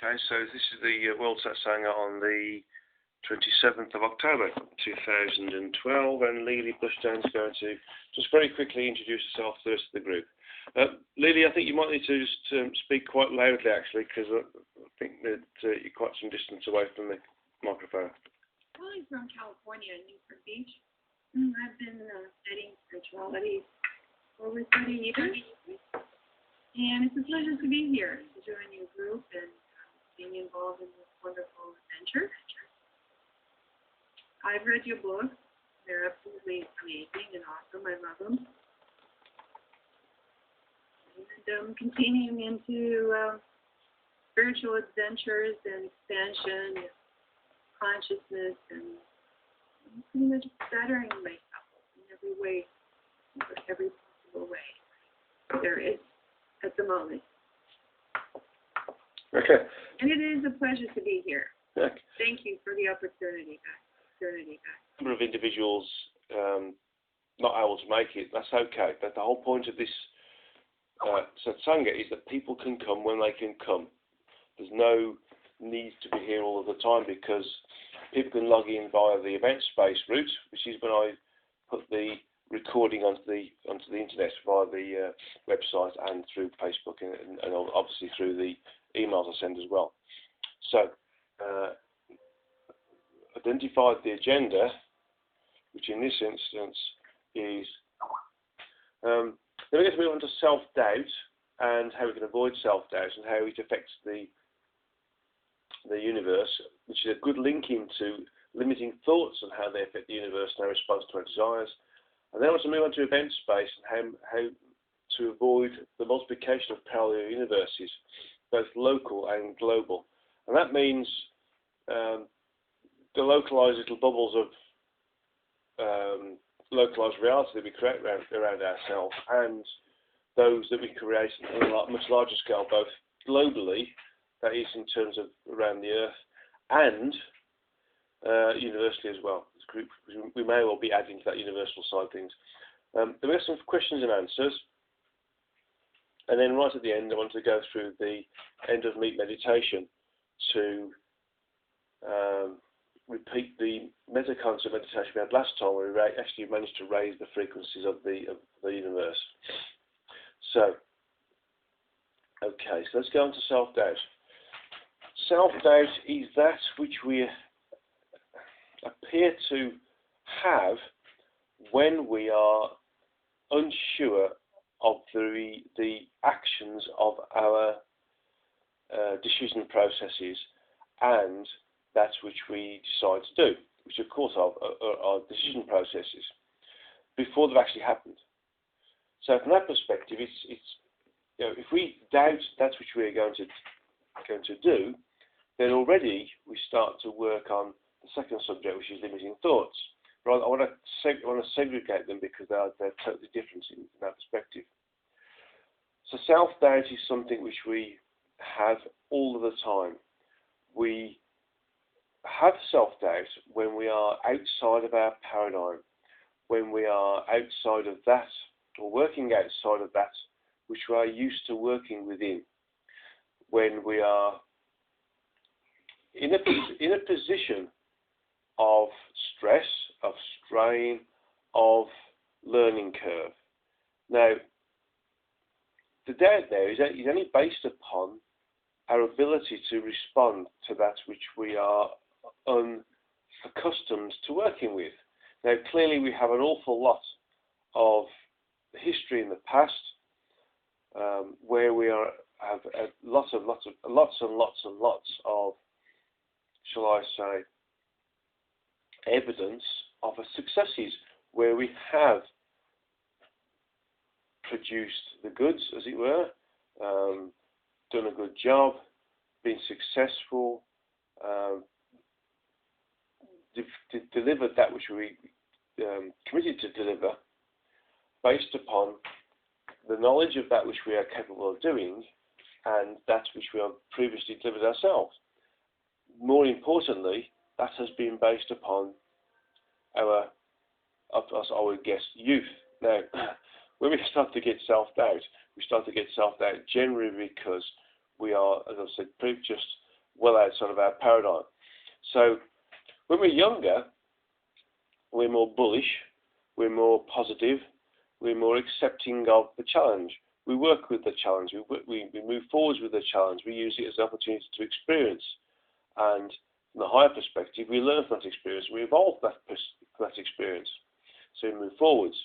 Okay, so this is the World Satsanga on the 27th of October 2012, and Lily Bushdown's going to just very quickly introduce herself to the rest of the group. Lily, I think you might need to just speak quite loudly, actually, because I think that you're quite some distance away from the microphone. Calling from California, Newport Beach. I've been studying spirituality for over 30 years, and it's a pleasure to be here, to join your group and being involved in this wonderful adventure. I've read your books. They're absolutely amazing and awesome. I love them. And continuing into spiritual adventures and expansion, consciousness, and pretty much bettering myself in every way, every possible way there is at the moment. Okay. And it is a pleasure to be here. Okay. Thank you for the opportunity, guys. A number of individuals not able to make it, that's okay. But the whole point of this Satsanga is that people can come when they can come. There's no need to be here all of the time, because people can log in via the event space route, which is when I put the recording onto the internet via the website and through Facebook and obviously through the emails I send as well. So identified the agenda, which in this instance is then we're going to move on to self-doubt and how we can avoid self-doubt and how it affects the universe, which is a good link into limiting thoughts and how they affect the universe and our response to our desires. And then I want to move on to event space and how to avoid the multiplication of parallel universes, both local and global. And that means the localized little bubbles of localized reality that we create around ourselves, and those that we create on a much larger scale, both globally, that is in terms of around the Earth, and universally as well. We may well be adding to that universal side of things. There are some questions and answers, and then right at the end I want to go through the end of meet meditation to repeat the Metaconcert meditation we had last time, where we actually managed to raise the frequencies of the universe. So, okay, so let's go on to self-doubt. Self-doubt is that which we appear to have when we are unsure of the actions of our decision processes and that which we decide to do, which of course are decision processes, before they've actually happened. So from that perspective, it's if we doubt that which we are going to do, then already we start to work on the second subject, which is limiting thoughts. But I want to segregate them because they're totally different in that perspective. So self-doubt is something which we have all of the time. We have self-doubt when we are outside of our paradigm, when we are outside of that, or working outside of that which we are used to working within, when we are in a position of stress, of strain, of learning curve. Now, the doubt there is only based upon our ability to respond to that which we are unaccustomed to working with. Now, clearly we have an awful lot of history in the past where we have lots and lots of, shall I say, evidence of successes where we have produced the goods, as it were, done a good job, been successful, delivered that which we committed to deliver, based upon the knowledge of that which we are capable of doing and that which we have previously delivered ourselves. More importantly, that has been based upon our, I would guess, youth. Now, when we start to get self-doubt, we start to get self-doubt generally because we are, as I said, just well outside of our paradigm. So when we're younger, we're more bullish, we're more positive, we're more accepting of the challenge. We work with the challenge, we move forwards with the challenge, we use it as an opportunity to experience. And from the higher perspective, we learn from that experience, we evolve that experience. So we move forwards.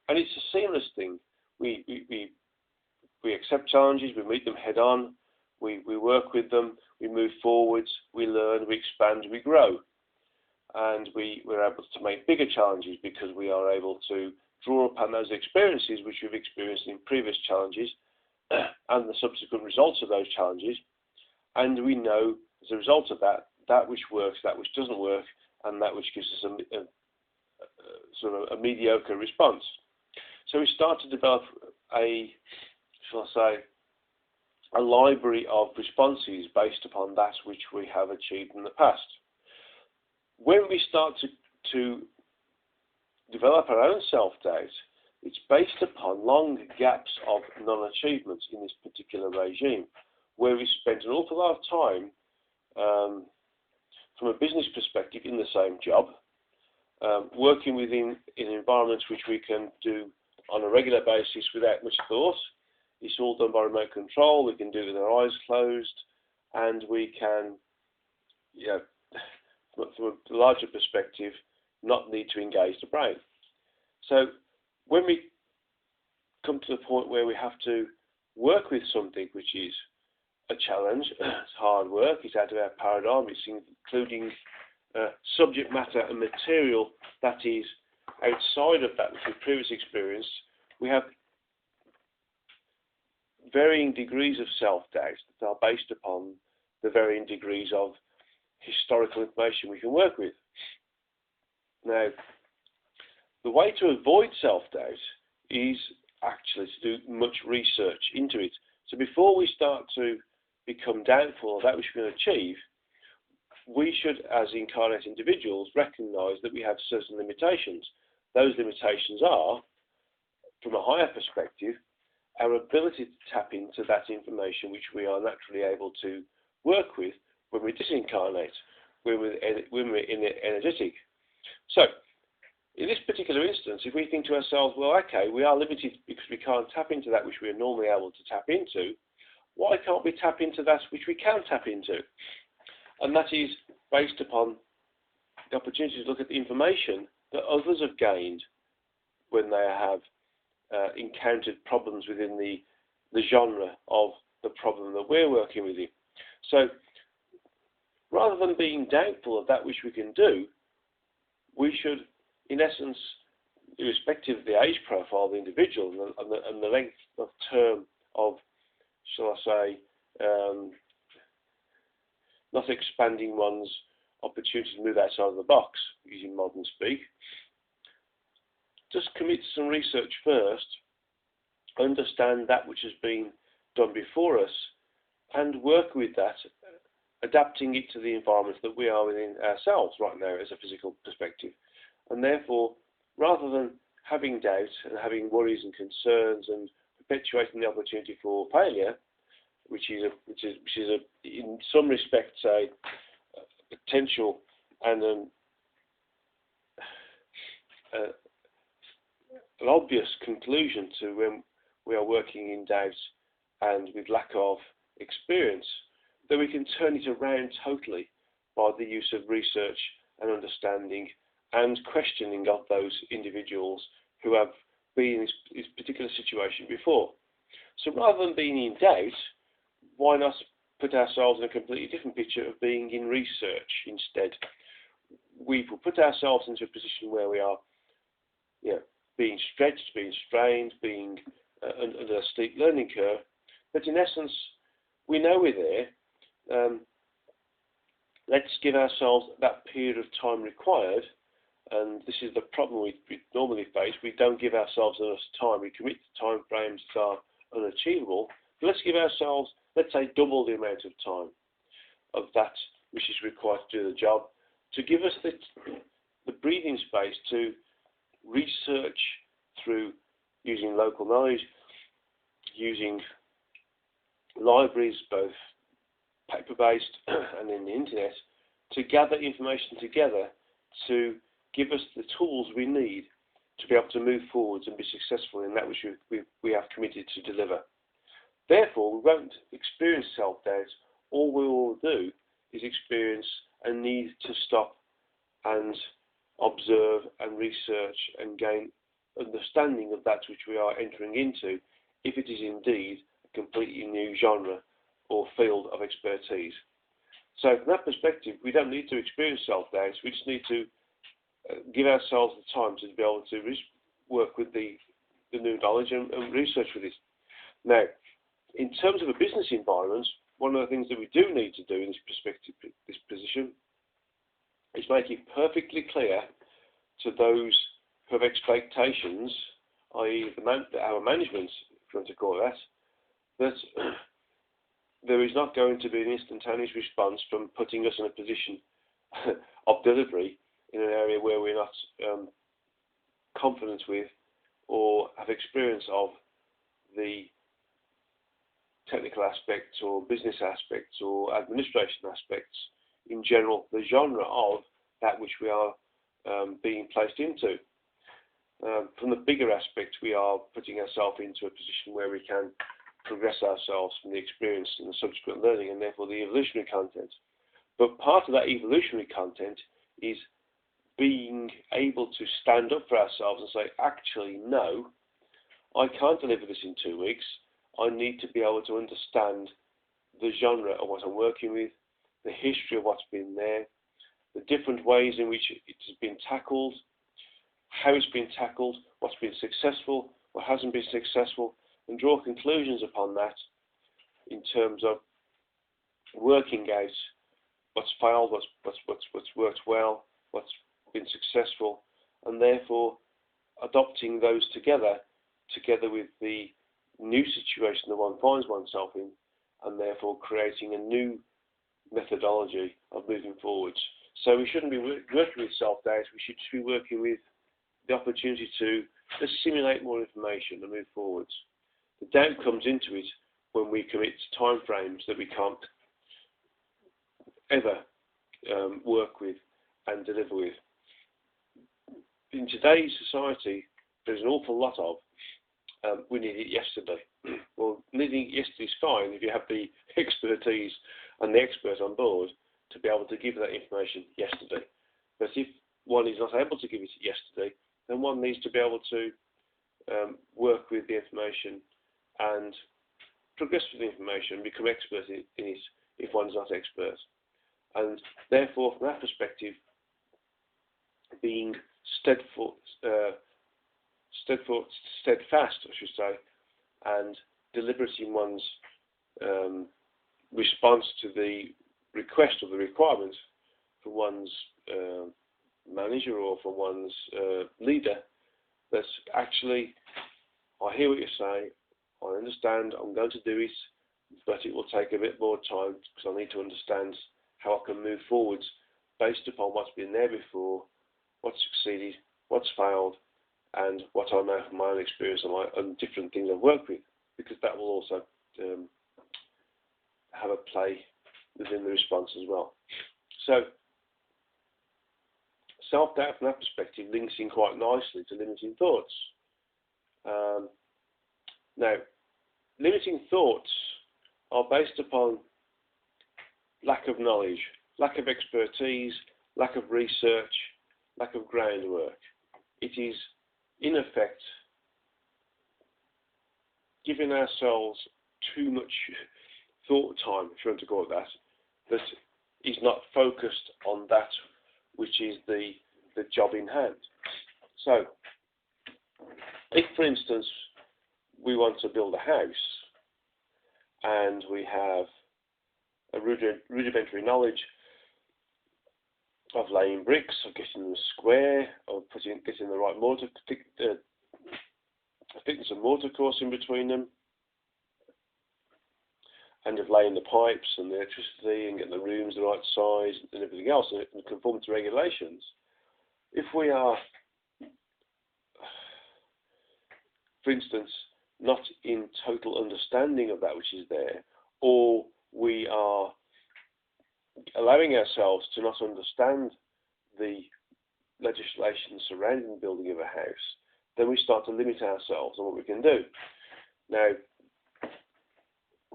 And it's a seamless thing. We accept challenges, we meet them head on, we work with them, we move forwards, we learn, we expand, we grow. And we're able to make bigger challenges because we are able to draw upon those experiences which we've experienced in previous challenges and the subsequent results of those challenges. And we know, as a result of that, that which works, that which doesn't work, and that which gives us a sort of a mediocre response. So we start to develop a library of responses based upon that which we have achieved in the past. When we start to develop our own self-doubt, it's based upon long gaps of non-achievements in this particular regime, where we spent an awful lot of time, from a business perspective, in the same job, working within environments which we can do on a regular basis without much thought. It's all done by remote control. We can do it with our eyes closed, and we can, from a larger perspective, not need to engage the brain. So when we come to the point where we have to work with something which is a challenge, it's hard work, it's out of our paradigm, it's including subject matter and material that is outside of that which we've previously experienced, we have varying degrees of self-doubt that are based upon the varying degrees of historical information we can work with. Now, the way to avoid self-doubt is actually to do much research into it. So before we start to become doubtful of that which we can achieve, we should, as incarnate individuals, recognise that we have certain limitations. Those limitations are, from a higher perspective, our ability to tap into that information which we are naturally able to work with when we disincarnate, when we're energetic. So, in this particular instance, if we think to ourselves, well, okay, we are limited because we can't tap into that which we are normally able to tap into, why can't we tap into that which we can tap into? And that is based upon the opportunity to look at the information that others have gained when they have encountered problems within the genre of the problem that we're working with. So, rather than being doubtful of that which we can do, we should, in essence, irrespective of the age profile of the individual and the length of term of, shall I say, not expanding one's opportunity to move outside of the box, using modern speak, just commit to some research first, understand that which has been done before us, and work with that, adapting it to the environment that we are within ourselves right now as a physical perspective. And therefore, rather than having doubt and having worries and concerns and perpetuating the opportunity for failure, which is in some respects a potential and an obvious conclusion to when we are working in doubt and with lack of experience, that we can turn it around totally by the use of research and understanding and questioning of those individuals who have been in this particular situation before. So rather than being in doubt, why not put ourselves in a completely different picture of being in research instead? We will put ourselves into a position where we are being stretched, being strained, being under a steep learning curve, but in essence, we know we're there. Let's give ourselves that period of time required, and this is the problem we normally face. We don't give ourselves enough time. We commit to time frames that are unachievable. But let's give ourselves, let's say, double the amount of time of that which is required to do the job, to give us the breathing space to research through using local knowledge, using libraries, both paper-based and in the internet, to gather information together to give us the tools we need to be able to move forwards and be successful in that which we have committed to deliver. Therefore, we won't experience self-doubt. All we will do is experience a need to stop and observe and research and gain understanding of that which we are entering into, if it is indeed a completely new genre or field of expertise. So from that perspective, we don't need to experience self-doubt. We just need to give ourselves the time to be able to work with the new knowledge and research with it. Now, in terms of a business environment, one of the things that we do need to do in this perspective, this position, is make it perfectly clear to those who have expectations, i.e. our management, if you want to call it that there is not going to be an instantaneous response from putting us in a position of delivery in an area where we're not confident with or have experience of the technical aspects or business aspects or administration aspects in general, the genre of that which we are being placed into. From the bigger aspect, we are putting ourselves into a position where we can progress ourselves from the experience and the subsequent learning, and therefore the evolutionary content. But part of that evolutionary content is being able to stand up for ourselves and say, actually, no, I can't deliver this in 2 weeks. I need to be able to understand the genre of what I'm working with, the history of what's been there, the different ways in which it has been tackled, how it's been tackled, what's been successful, what hasn't been successful, and draw conclusions upon that in terms of working out what's failed, what's worked well, what's been successful, and therefore adopting those together with the new situation that one finds oneself in, and therefore creating a new methodology of moving forwards. So we shouldn't be working with self-doubt, we should just be working with the opportunity to assimilate more information and move forwards. The doubt comes into it when we commit to time frames that we can't ever work with and deliver with. In today's society, there's an awful lot of we need it yesterday. Well, needing it yesterday is fine if you have the expertise and the expert on board to be able to give that information yesterday. But if one is not able to give it yesterday, then one needs to be able to work with the information and progress with the information, become expert in it if one's not expert. And therefore, from that perspective, being steadfast, I should say, and deliberate in one's response to the request or the requirement from one's manager or from one's leader, that actually, I hear what you say, I understand, I'm going to do it, but it will take a bit more time because I need to understand how I can move forwards based upon what's been there before, what's succeeded, what's failed, and what I know from my own experience and different things I've worked with, because that will also have a play within the response as well. So, self-doubt from that perspective links in quite nicely to limiting thoughts. Now, limiting thoughts are based upon lack of knowledge, lack of expertise, lack of research, lack of groundwork. It is, in effect, giving ourselves too much thought time, if you want to call it that is not focused on that which is the job in hand. So, if, for instance, we want to build a house and we have a rudimentary knowledge of laying bricks, of getting them square, of getting the right mortar, fitting some mortar course in between them, and of laying the pipes and the electricity and getting the rooms the right size and everything else and conform to regulations. If we are, for instance, not in total understanding of that which is there, or we are allowing ourselves to not understand the legislation surrounding the building of a house, then we start to limit ourselves on what we can do. Now,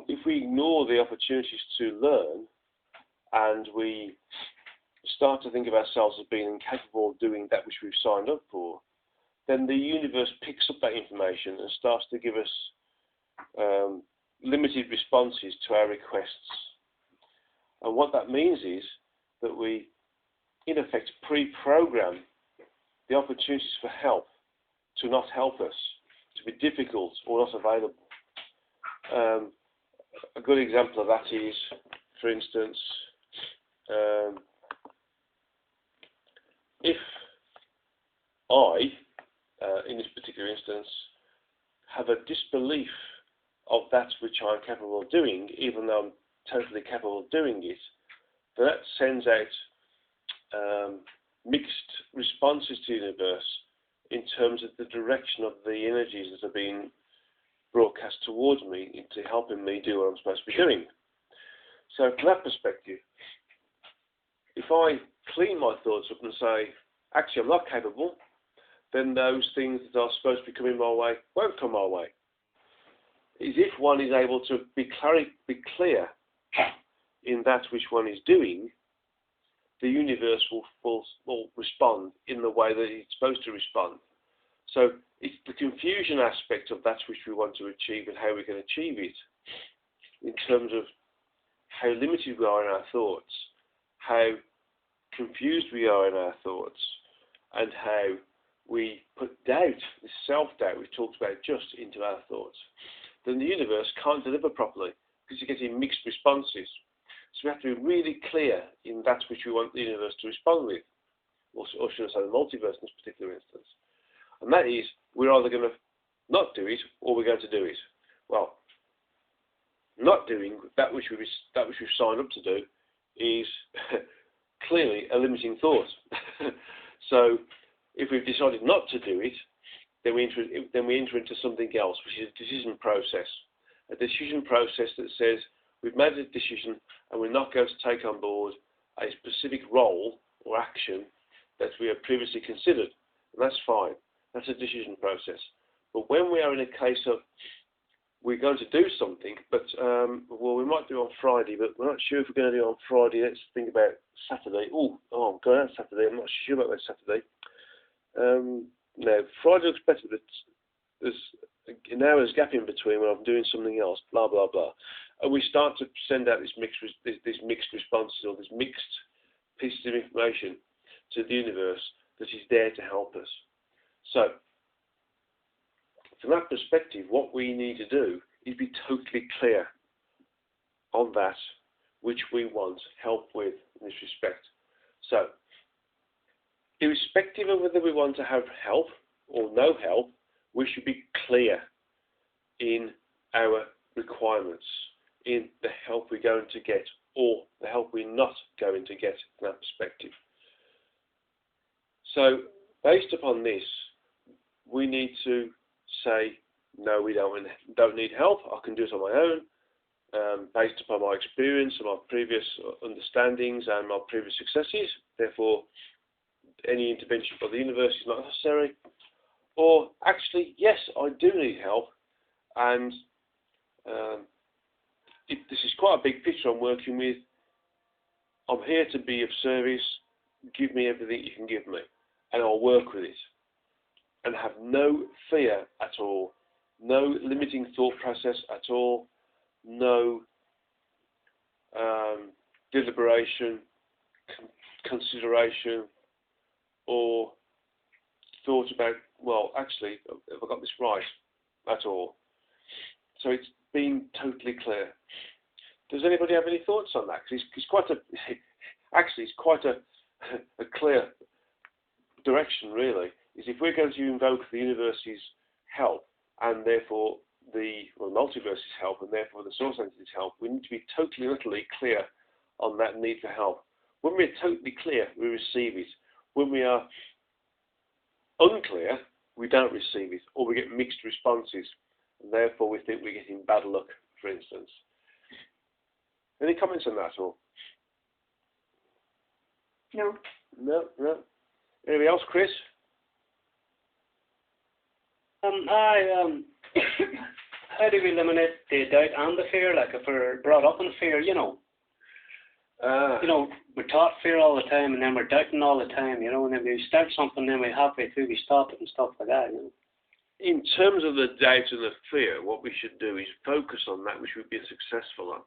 if we ignore the opportunities to learn and we start to think of ourselves as being incapable of doing that which we've signed up for, then the universe picks up that information and starts to give us limited responses to our requests. And what that means is that we, in effect, pre-program the opportunities for help to not help us, to be difficult or not available. A good example of that is, for instance, if I, in this particular instance, have a disbelief of that which I'm capable of doing, even though I'm totally capable of doing it, then that sends out mixed responses to the universe in terms of the direction of the energies that are being broadcast towards me into helping me do what I'm supposed to be doing. So from that perspective, if I clean my thoughts up and say, actually I'm not capable, then those things that are supposed to be coming my way won't come my way. Is if one is able to be clear in that which one is doing, the universe will respond in the way that it's supposed to respond. So it's the confusion aspect of that which we want to achieve and how we can achieve it, in terms of how limited we are in our thoughts, how confused we are in our thoughts, and how we put doubt, this self-doubt we talked about, just into our thoughts. Then the universe can't deliver properly because you're getting mixed responses. So we have to be really clear in that which we want the universe to respond with, or should I say the multiverse in this particular instance. And that is, we're either going to not do it or we're going to do it. Well, not doing that which we've signed up to do is clearly a limiting thought. So if we've decided not to do it, then we enter into something else, which is a decision process. A decision process that says we've made a decision and we're not going to take on board a specific role or action that we have previously considered. And that's fine. That's a decision process. But when we are in a case of we're going to do something, but well, we might do it on Friday, but we're not sure if we're going to do it on Friday. Let's think about Saturday. Oh, I'm going out Saturday. I'm not sure about that Saturday. No, Friday looks better, but there's an hour's gap in between when I'm doing something else. Blah blah blah, and we start to send out these mixed responses, or these mixed pieces of information to the universe that is there to help us. So, from that perspective, what we need to do is be totally clear on that which we want help with in this respect. So, irrespective of whether we want to have help or no help, we should be clear in our requirements, in the help we're going to get or the help we're not going to get from that perspective. So, based upon this, we need to say, no, we don't need help. I can do it on my own, based upon my experience and my previous understandings and my previous successes. Therefore, any intervention by the universe is not necessary. Or actually, yes, I do need help, and this is quite a big picture I'm working with. I'm here to be of service. Give me everything you can give me, and I'll work with it. And have no fear at all, no limiting thought process at all, no deliberation, consideration, or thought about, well, actually, have I got this right at all? So it's being totally clear. Does anybody have any thoughts on that? Because it's quite a clear direction, really. Is if we're going to invoke the universe's help, and therefore the multiverse's help, and therefore the source entity's help, we need to be totally and utterly clear on that need for help. When we're totally clear, we receive it. When we are unclear, we don't receive it, or we get mixed responses, and therefore we think we're getting bad luck, for instance. Any comments on that at all? No. No, no. Anybody else, Chris? How do we eliminate the doubt and the fear? Like if we're brought up in fear, you know, we're taught fear all the time, and then we're doubting all the time, you know. And then we start something, then we halfway through we stop it and stuff like that, you know. In terms of the doubt and the fear, what we should do is focus on that which we've been successful on,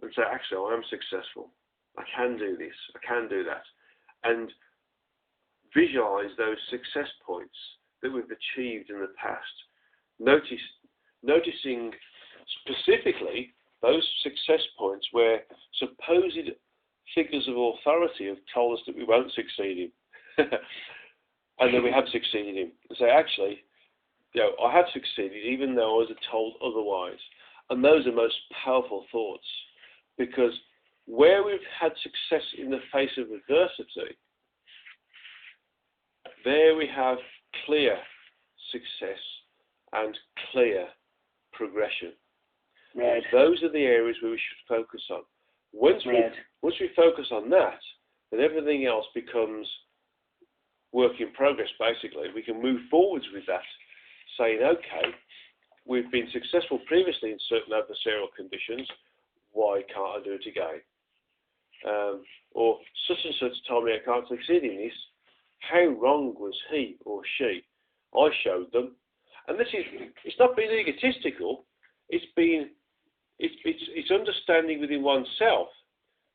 and say, actually, I am successful. I can do this. I can do that, and visualize those success points that we've achieved in the past. Noticing specifically those success points where supposed figures of authority have told us that we won't succeed in, and then we have succeeded in. And say, actually, I have succeeded even though I was told otherwise. And those are most powerful thoughts, because where we've had success in the face of adversity, there we have clear success and clear progression. Right. Those are the areas where we should focus on. Once we focus on that, then everything else becomes work in progress, basically. We can move forwards with that, saying, okay, we've been successful previously in certain adversarial conditions, why can't I do it again? Or such and such told me I can't succeed in this. How wrong was he or she? I showed them. And it's not being egotistical, it's understanding within oneself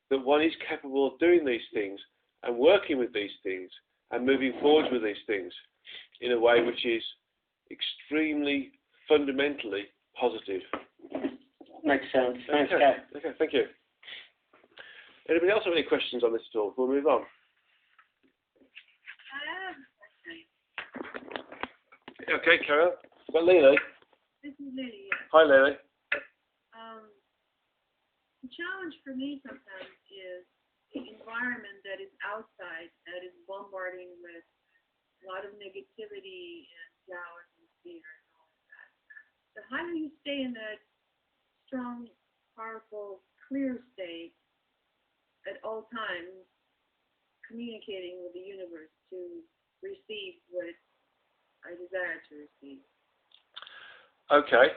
that one is capable of doing these things and working with these things and moving forward with these things in a way which is extremely fundamentally positive. Makes sense. Thanks, Okay. Okay, thank you. Anybody else have any questions on this at all? We'll move on. Okay, Carol. Well, Lily. This is Lily. Hi, Lily. The challenge for me sometimes is the environment that is outside, that is bombarding with a lot of negativity and doubt and fear and all of that. So how do you stay in that strong, powerful, clear state at all times, communicating with the universe to receive what I desire to receive? Okay.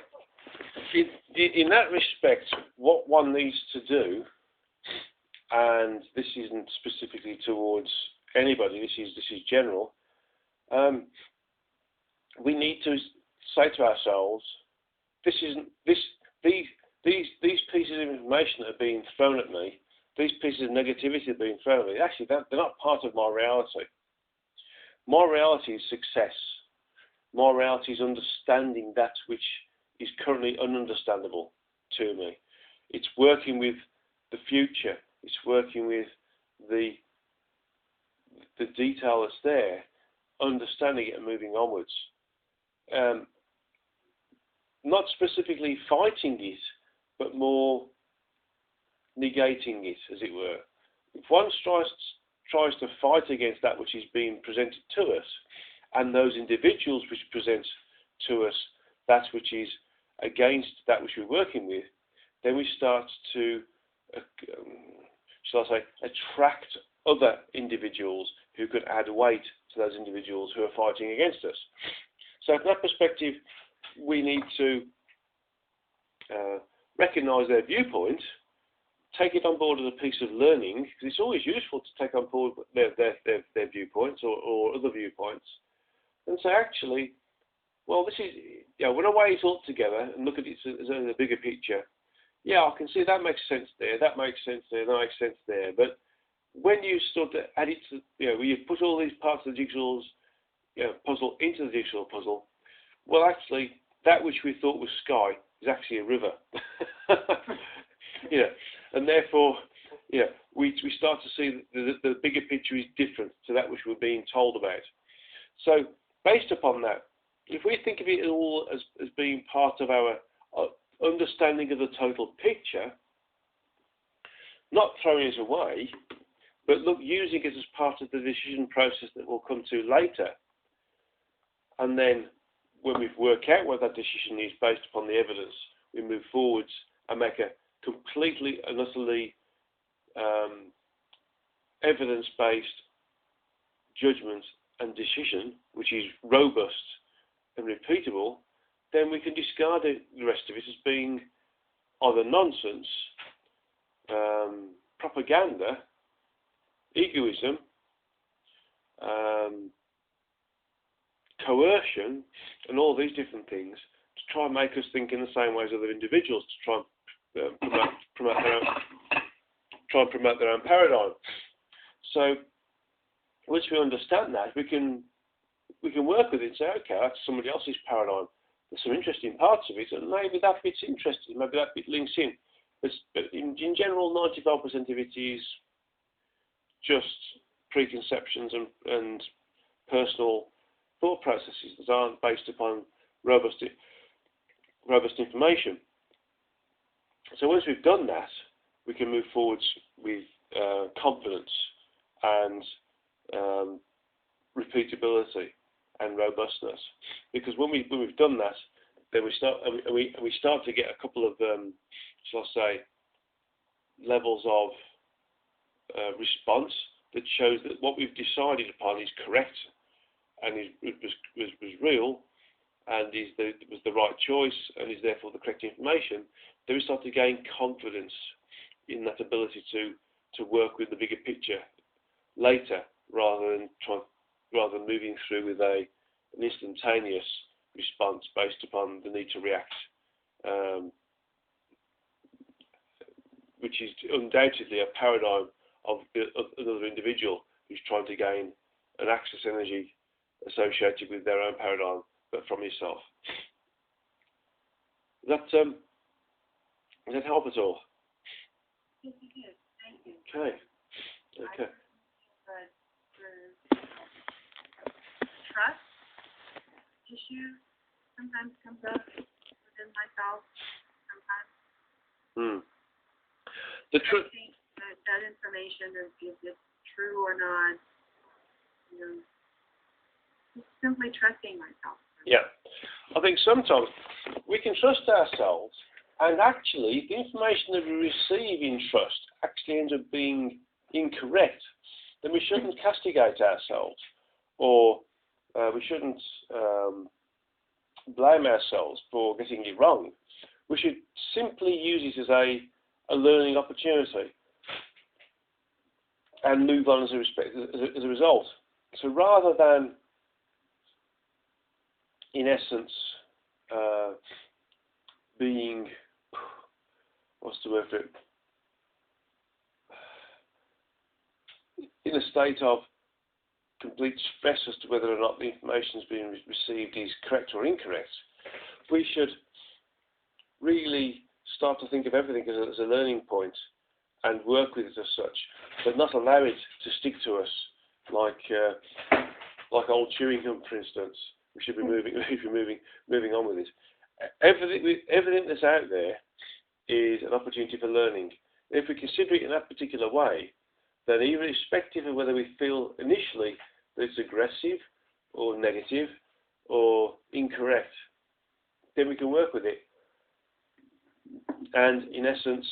In that respect, what one needs to do, and this isn't specifically towards anybody, this is general, we need to say to ourselves, these pieces of information that are being thrown at me, these pieces of negativity that are being thrown at me, actually they're not part of my reality. My reality is success. My reality is understanding that which is currently ununderstandable to me. It's working with the future. It's working with the detail that's there, understanding it and moving onwards. Not specifically fighting it, but more negating it, as it were. If one tries to fight against that which is being presented to us, and those individuals which present to us that which is against that which we're working with, then we start to, shall I say, attract other individuals who could add weight to those individuals who are fighting against us. So from that perspective, we need to recognise their viewpoint, take it on board as a piece of learning, because it's always useful to take on board their viewpoints or other viewpoints, and say, actually, well, this is, when I weigh it all together and look at it as a bigger picture, I can see that makes sense there, that makes sense there, that makes sense there. But when you start to add it to, when you put all these parts of the jigsaw's puzzle into the jigsaw puzzle, well, actually, that which we thought was sky is actually a river. And therefore, we start to see the bigger picture is different to that which we're being told about. So, based upon that, if we think of it all as being part of our understanding of the total picture, not throwing it away, but using it as part of the decision process that we'll come to later, and then when we've worked out what that decision is based upon the evidence, we move forwards and make a completely and utterly evidence-based judgment and decision, which is robust and repeatable, then we can discard the rest of it as being either nonsense, propaganda, egoism, coercion, and all these different things to try and make us think in the same way as other individuals, to try and promote their own paradigm. So once we understand that, we can work with it and say, okay, that's somebody else's paradigm. There's some interesting parts of it, and maybe that bit's interesting, maybe that bit links in. But in general, 95% of it is just preconceptions and personal thought processes that aren't based upon robust information. So once we've done that, we can move forwards with confidence and repeatability and robustness. Because when we've done that, then we start to get a couple of shall I say, levels of response that shows that what we've decided upon is correct and was real and was the right choice and is therefore the correct information. Then we start to gain confidence in that ability to work with the bigger picture later, rather than moving through with an instantaneous response based upon the need to react, which is undoubtedly a paradigm of another individual who's trying to gain an access energy associated with their own paradigm, but from yourself. Does that help at all? Yes, it is. Thank you. Okay. Okay. Trust issue sometimes comes up within myself. Sometimes. The truth. I think that information is it true or not? You know, just simply trusting myself. Yeah, I think sometimes we can trust ourselves, and actually, the information that we receive in trust actually ends up being incorrect. Then we shouldn't castigate ourselves, or we shouldn't blame ourselves for getting it wrong. We should simply use it as a learning opportunity and move on as a result. So rather than, in essence, being, what's the word for it, in a state of complete stress as to whether or not the information is being received is correct or incorrect, we should really start to think of everything as a learning point and work with it as such, but not allow it to stick to us like old chewing gum, for instance. We should be moving on with it. Everything that's out there is an opportunity for learning. If we consider it in that particular way, then irrespective of whether we feel initially that it's aggressive or negative or incorrect, then we can work with it and, in essence,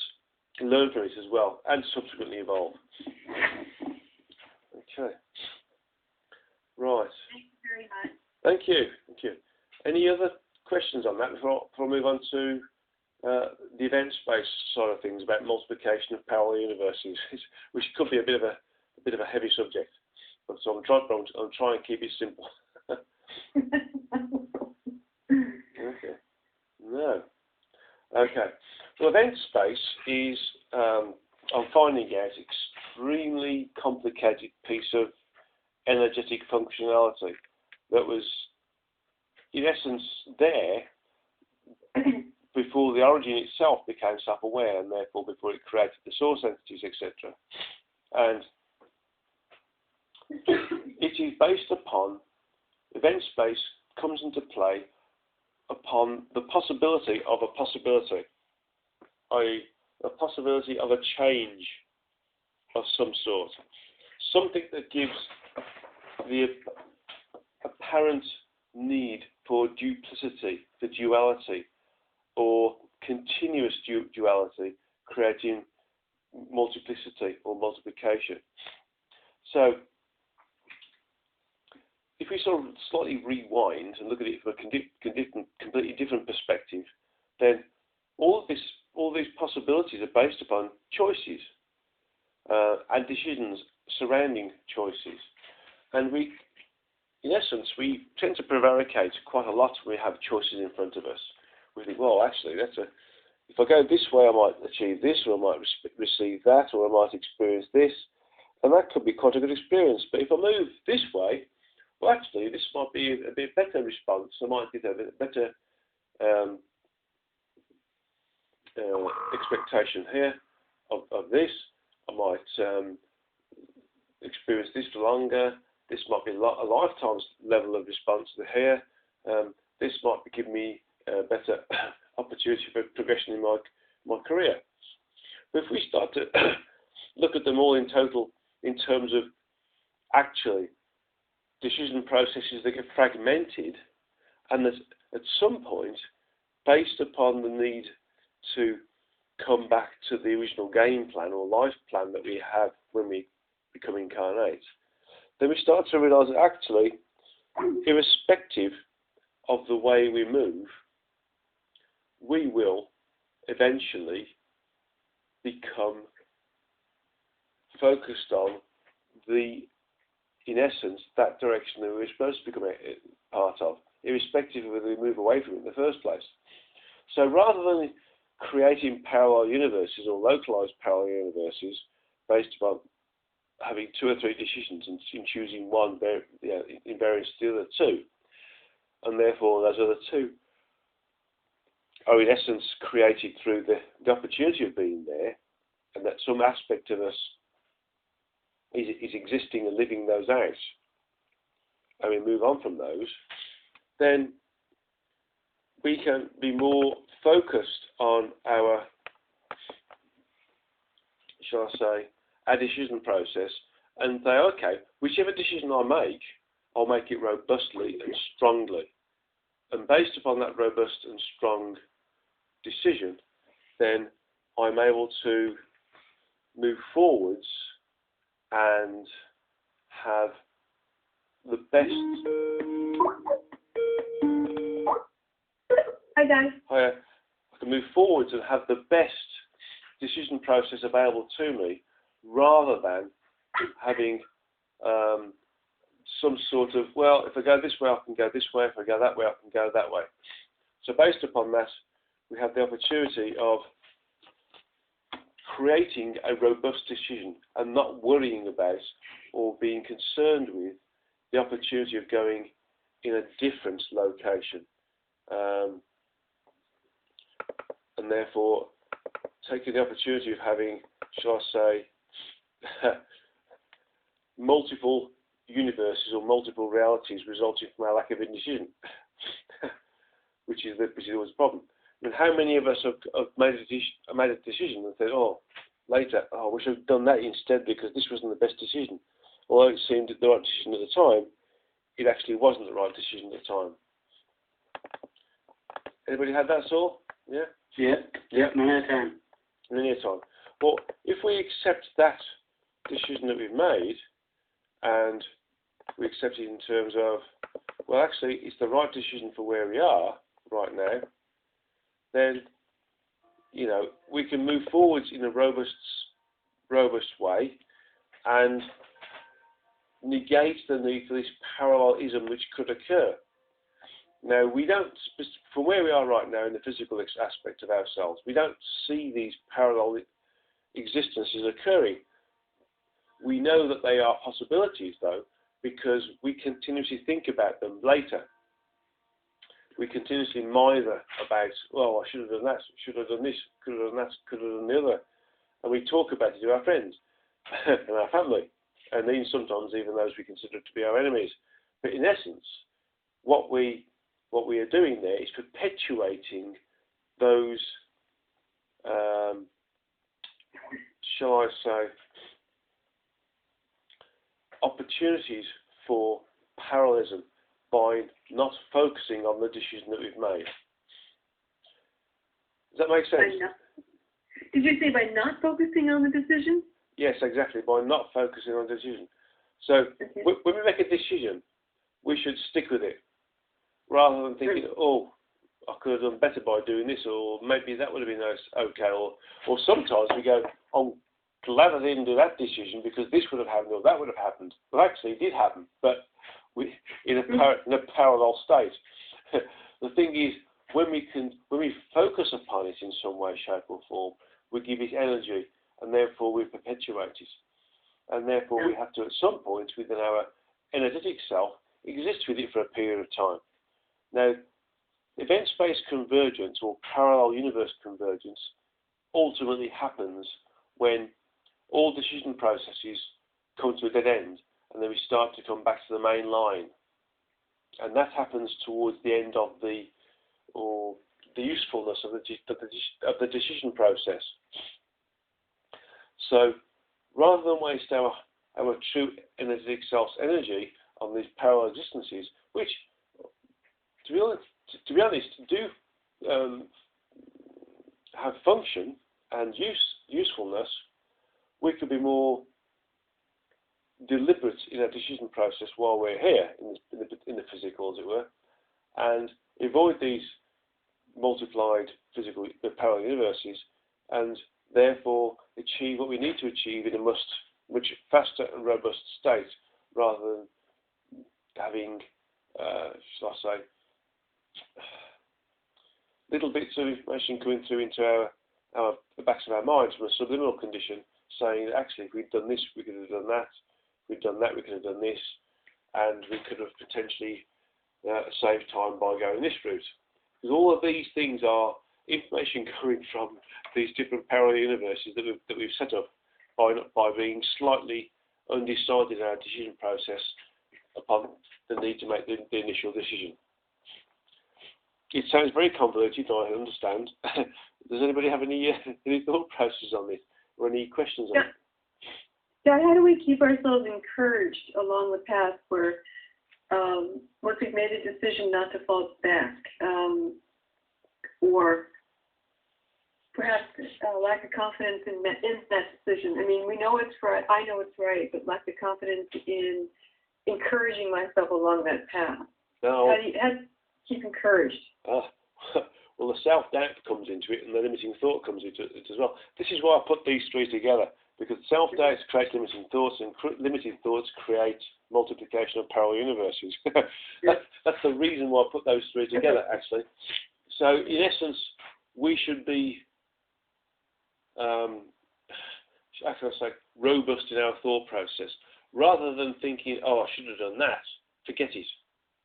learn from it as well and subsequently evolve. Okay. Right. Thank you very much. Thank you. Thank you. Any other questions on that before I move on to the event-based side of things about multiplication of parallel universes, which could be a bit of a heavy subject. But so I'm trying to keep it simple. Okay. No. Okay. Well, event space is, I'm finding out, extremely complicated piece of energetic functionality that was, in essence, there before the origin itself became self-aware, and therefore before it created the source entities, etc. And it is based upon, event space comes into play upon the possibility of a possibility, i.e. a possibility of a change of some sort. Something that gives the apparent need for duplicity, for duality, or continuous duality, creating multiplicity or multiplication. So, if we sort of slightly rewind and look at it from a completely different perspective, then all these possibilities are based upon choices and decisions surrounding choices. And in essence, we tend to prevaricate quite a lot when we have choices in front of us. We think, well, actually, if I go this way, I might achieve this, or I might receive that, or I might experience this, and that could be quite a good experience. But if I move this way, well, actually, this might be a bit better response. I might get a bit better expectation here of this. I might experience this for longer. This might be a lifetime's level of response to here. This might be giving me a better opportunity for progression in my career. But if we start to look at them all in total in terms of actually decision processes that get fragmented, and that at some point, based upon the need to come back to the original game plan or life plan that we have when we become incarnate, then we start to realise that actually, irrespective of the way we move, we will eventually become focused on in essence, that direction that we're supposed to become a part of, irrespective of whether we move away from it in the first place. So rather than creating parallel universes or localized parallel universes based upon having 2 or 3 decisions and choosing one in variance to the other 2, and therefore those other 2 are in essence created through the opportunity of being there, and that some aspect of us is existing and living those out, and we move on from those, then we can be more focused on our, shall I say, our decision process, and say, okay, whichever decision I make, I'll make it robustly and strongly. And based upon that robust and strong decision, then I'm able to move forwards and have the best. Hi, guys. I can move forwards and have the best decision process available to me, rather than having some sort of, well, if I go this way, I can go this way. If I go that way, I can go that way. So based upon that, we have the opportunity of creating a robust decision and not worrying about or being concerned with the opportunity of going in a different location, and therefore taking the opportunity of having, shall I say, multiple universes or multiple realities resulting from our lack of indecision, which is always a problem. I mean, how many of us have made a decision and said, oh, later, I wish I'd done that instead because this wasn't the best decision. Although it seemed the right decision at the time, it actually wasn't the right decision at the time. Anybody had that sort? Yeah? Yeah, many a time. Many a time. Well, if we accept that decision that we've made, and we accept it in terms of, well, actually, it's the right decision for where we are right now, then, you know, we can move forwards in a robust way and negate the need for this parallelism which could occur. Now, we don't, from where we are right now in the physical aspect of ourselves, we don't see these parallel existences occurring. We know that they are possibilities, though, because we continuously think about them later. We continuously mither about, well, I should have done that, should have done this, could have done that, could have done the other. And we talk about it to our friends and our family, and then sometimes even those we consider to be our enemies. But in essence, what we are doing there is perpetuating those, shall I say, opportunities for parallelism by not focusing on the decision that we've made. Does that make sense? Did you say by not focusing on the decision? Yes, exactly, by not focusing on the decision. So when we make a decision, we should stick with it, rather than thinking, oh, I could have done better by doing this, or maybe that would have been nice, okay. Or sometimes we go, I'm glad I didn't do that decision because this would have happened or that would have happened. Well, actually, it did happen, but in a parallel state. The thing is, when we focus upon it in some way, shape, or form, we give it energy, and therefore we perpetuate it. And therefore we have to, at some point within our energetic self, exist with it for a period of time. Now, event-space convergence or parallel universe convergence ultimately happens when all decision processes come to a dead end, and then we start to come back to the main line. And that happens towards the end of the usefulness of the decision process. So, rather than waste our true energetic self's energy on these parallel existences, which, to be honest, do have function and usefulness, we could be more deliberate in our decision process while we're here in the physical, as it were, and avoid these multiplied physical parallel universes, and therefore achieve what we need to achieve in a much faster and robust state, rather than having, shall I say, little bits of information coming through into the backs of our minds from a subliminal condition, saying that actually if we'd done this, we could have done that. If we'd done that, we could have done this, and we could have potentially saved time by going this route. Because all of these things are information coming from these different parallel universes that we've set up by being slightly undecided in our decision process upon the need to make the initial decision. It sounds very convoluted, I understand. Does anybody have any thought processes on this, or any questions on it? Dad, how do we keep ourselves encouraged along the path where once we've made a decision not to fall back, or perhaps lack of confidence in that decision? I mean, we know it's right, I know it's right, but lack of confidence in encouraging myself along that path. No. How do you keep encouraged? Well, the self-doubt comes into it, and the limiting thought comes into it as well. This is why I put these three together, because self-doubt creates limiting thoughts, and limited thoughts create multiplication of parallel universes. That's the reason why I put those three together, actually. So, in essence, we should be, how can I say, robust in our thought process. Rather than thinking, oh, I should have done that, forget it.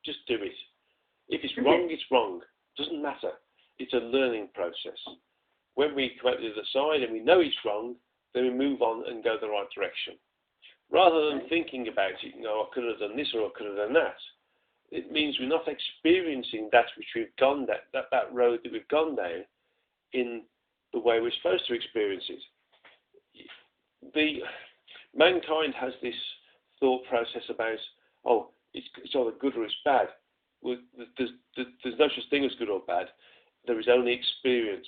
Just do it. If it's wrong, it's wrong. Doesn't matter. It's a learning process. When we come out the other side and we know it's wrong, then we move on and go the right direction. Rather than thinking about it, I could have done this or I could have done that. It means we're not experiencing that which we've gone down, that road that we've gone down in the way we're supposed to experience it. Mankind has this thought process about, oh, it's either good or it's bad. Well, there's no such thing as good or bad. There is only experience,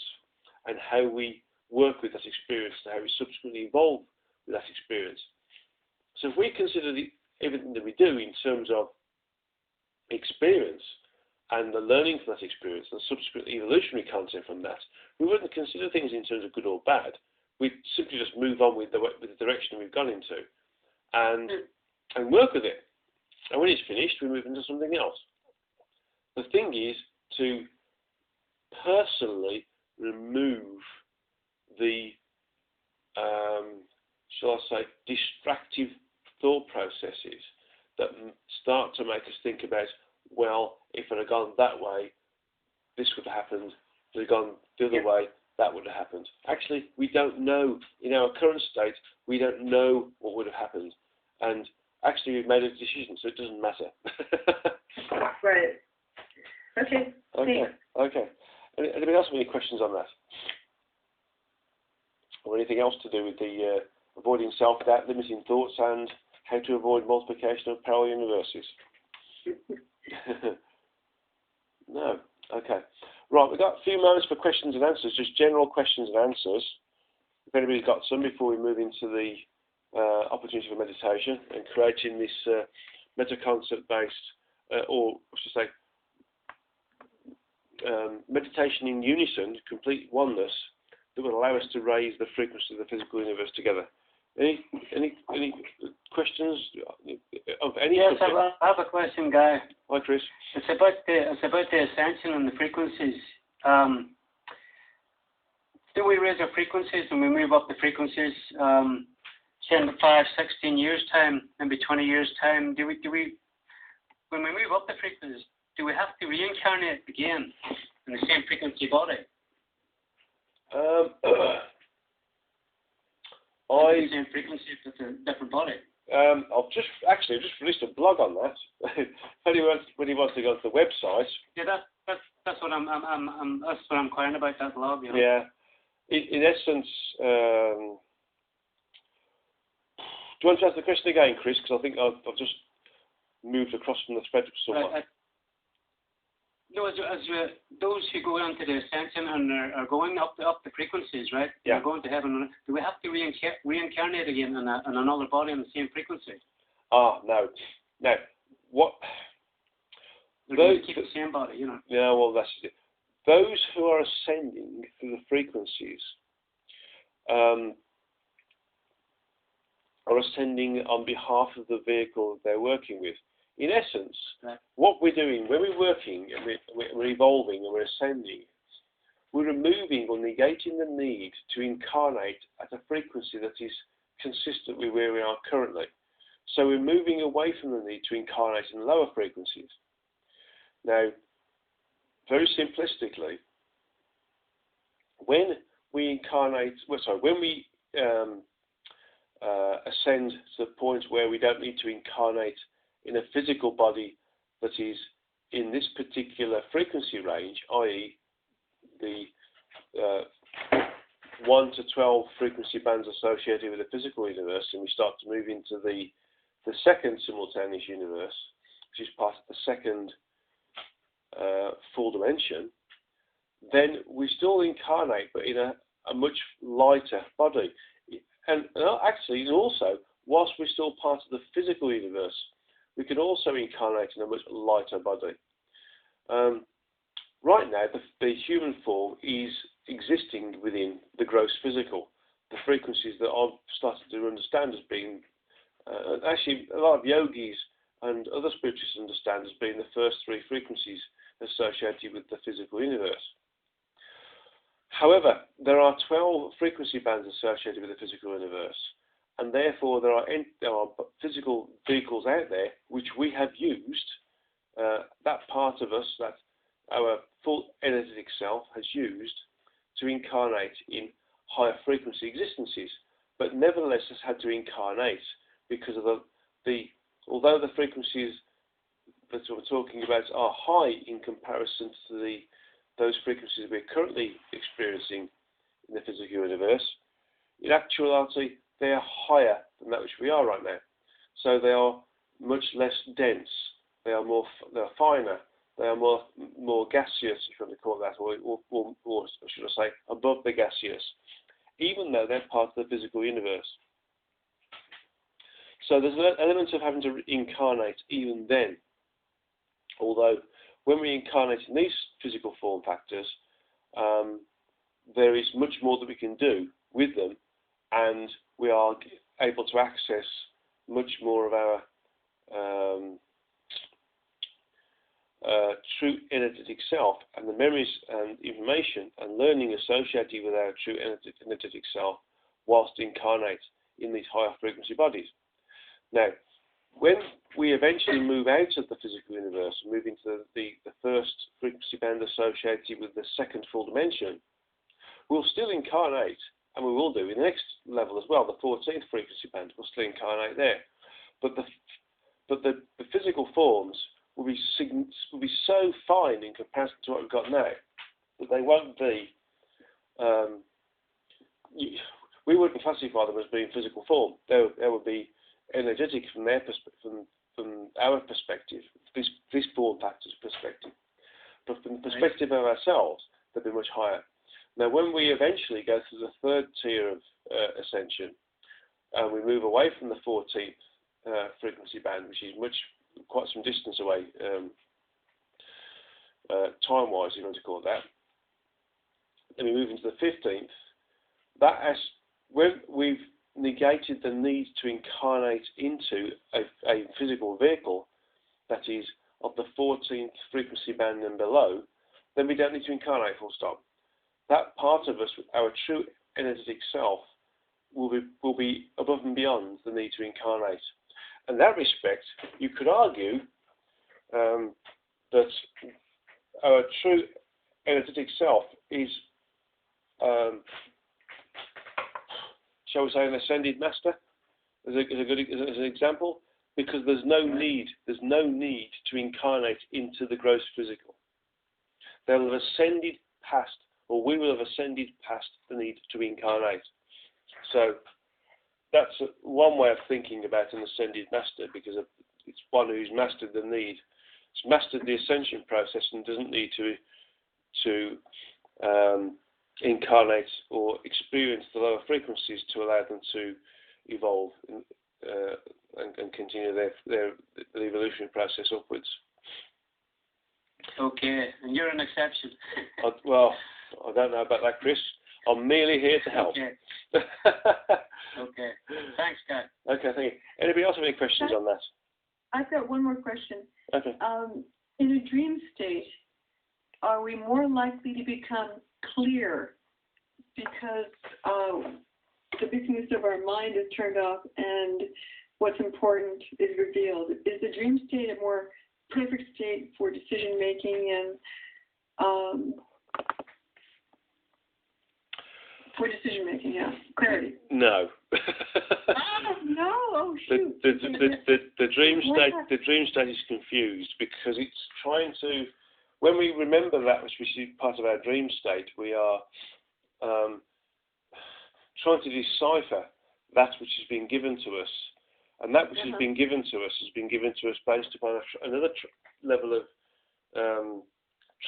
and how we work with that experience and how we subsequently evolve with that experience. So if we consider everything that we do in terms of experience and the learning from that experience and subsequent evolutionary content from that, we wouldn't consider things in terms of good or bad. We'd simply just move on with the direction we've gone into and work with it. And when it's finished, we move into something else. The thing is to personally remove the, shall I say, distractive thought processes that start to make us think about, well, if it had gone that way, this would have happened. If it had gone the other way, that would have happened. Actually, we don't know. In our current state, we don't know what would have happened. And actually, we've made a decision, so it doesn't matter. Right. Okay. Okay. Anybody else have any questions on that? Or anything else to do with the avoiding self-doubt, limiting thoughts, and how to avoid multiplication of parallel universes? No. Okay. Right, we've got a few moments for questions and answers, just general questions and answers. If anybody's got some before we move into the opportunity for meditation and creating this Metaconcert-based, or I should say, meditation in unison, complete oneness, that will allow us to raise the frequency of the physical universe together. Any questions of any? Yes, I have a question, Guy. Hi, Chris. It's about the ascension and the frequencies. Do we raise our frequencies and we move up the frequencies? Say in 5, 16 years time, maybe 20 years time. Do we when we move up the frequencies, do we have to reincarnate again in the same frequency body? The same frequency, but a different body. I've just released a blog on that. If anybody wants to go to the website. Yeah, that's what I'm inquiring about, that blog. You know? Yeah, in essence, do you want to ask the question again, Chris? Because I think I've just moved across from the thread somewhat. No, as those who go into the ascension and are going up the frequencies, right? Yeah. They're going to heaven. Do we have to reincarnate again in another body in the same frequency? No. Now, what? They're going to keep the same body, you know. Yeah, well, that's it. Those who are ascending through the frequencies are ascending on behalf of the vehicle that they're working with. In essence, right. What we're doing when we're working and we're evolving and we're ascending, we're removing or negating the need to incarnate at a frequency that is consistent with where we are currently. So we're moving away from the need to incarnate in lower frequencies. Now, very simplistically, when we ascend to the point where we don't need to incarnate in a physical body that is in this particular frequency range, i.e. the 1 to 12 frequency bands associated with the physical universe, and we start to move into the second simultaneous universe, which is part of the second full dimension, then we still incarnate, but in a much lighter body. And actually, also, whilst we're still part of the physical universe, we can also incarnate in a much lighter body. Right now, the human form is existing within the gross physical. The frequencies that I've started to understand as being, actually, a lot of yogis and other spiritualists understand as being the first 3 frequencies associated with the physical universe. However, there are 12 frequency bands associated with the physical universe, and therefore there are physical vehicles out there which we have used, that part of us, that our full energetic self has used to incarnate in higher frequency existences, but nevertheless has had to incarnate because of although the frequencies that we're talking about are high in comparison to those frequencies we're currently experiencing in the physical universe, in actuality they are higher than that which we are right now. So they are much less dense, they are finer, they are more gaseous, if you want to call it that, or should I say, above the gaseous, even though they're part of the physical universe. So there's an element of having to incarnate even then, although when we incarnate in these physical form factors, there is much more that we can do with them, and we are able to access much more of our true energetic self, and the memories and information and learning associated with our true energetic self whilst incarnate in these higher frequency bodies. Now, when we eventually move out of the physical universe and move into the first frequency band associated with the second full dimension, we'll still incarnate, and we will do in the next level as well, the 14th frequency band. We'll still incarnate there, but the physical forms will be so fine in comparison to what we've got now that they won't be. We wouldn't classify them as being physical form. They would be energetic from their from our perspective, this form factor's perspective. But from the perspective of ourselves, they'll be much higher. Now, when we eventually go through the third tier of ascension, and we move away from the 14th frequency band, which is quite some distance away, time-wise, if you want to call it that. Then we move into the 15th. When we've negated the need to incarnate into a physical vehicle that is of the 14th frequency band and below, then we don't need to incarnate, full stop. That part of us, our true energetic self, will be above and beyond the need to incarnate. In that respect, you could argue that our true energetic self is, shall we say, an ascended master, as an example, because there's no need to incarnate into the gross physical. They'll have ascended past, or we will have ascended past the need to incarnate. So that's one way of thinking about an ascended master, because it's one who's mastered the need. It's mastered the ascension process and doesn't need to incarnate or experience the lower frequencies to allow them to evolve and continue their evolutionary process upwards. Okay, and you're an exception. Well, I don't know about that, Chris. I'm merely here to help. Okay. Okay. Thanks, Guy. Okay, thank you. Anybody else have any questions on that? I've got one more question. Okay. In a dream state, are we more likely to become clear because the busyness of our mind is turned off and what's important is revealed? Is the dream state a more perfect state for decision making and yeah, clarity? No. No. Oh shoot. The dream state is confused because it's trying to. When we remember that which is part of our dream state, we are trying to decipher that which has been given to us, and that which has been given to us has been given to us based upon another level of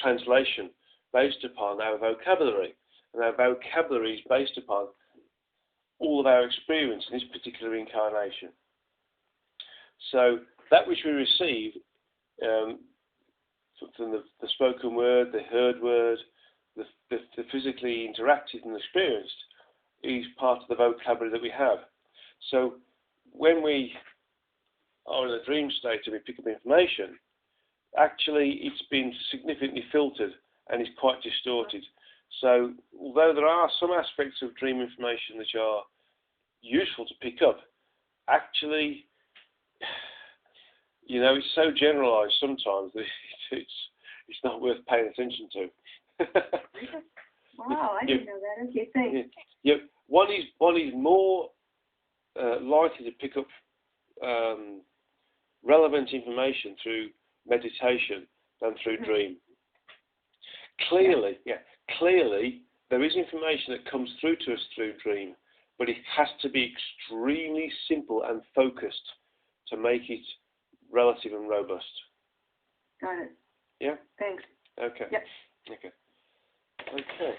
translation, based upon our vocabulary, and our vocabulary is based upon all of our experience in this particular incarnation. So that which we receive from the spoken word, the heard word, the physically interacted and experienced is part of the vocabulary that we have. So when we are in a dream state and we pick up information, actually it's been significantly filtered and is quite distorted. So although there are some aspects of dream information which are useful to pick up, actually, it's so generalized sometimes that it's not worth paying attention to. Wow, I didn't know that. Okay, thanks. Yeah, one is more likely to pick up relevant information through meditation than through dream. Clearly, there is information that comes through to us through dream, but it has to be extremely simple and focused to make it relative and robust. Got it. Yeah? Thanks. Okay. Yep. Okay.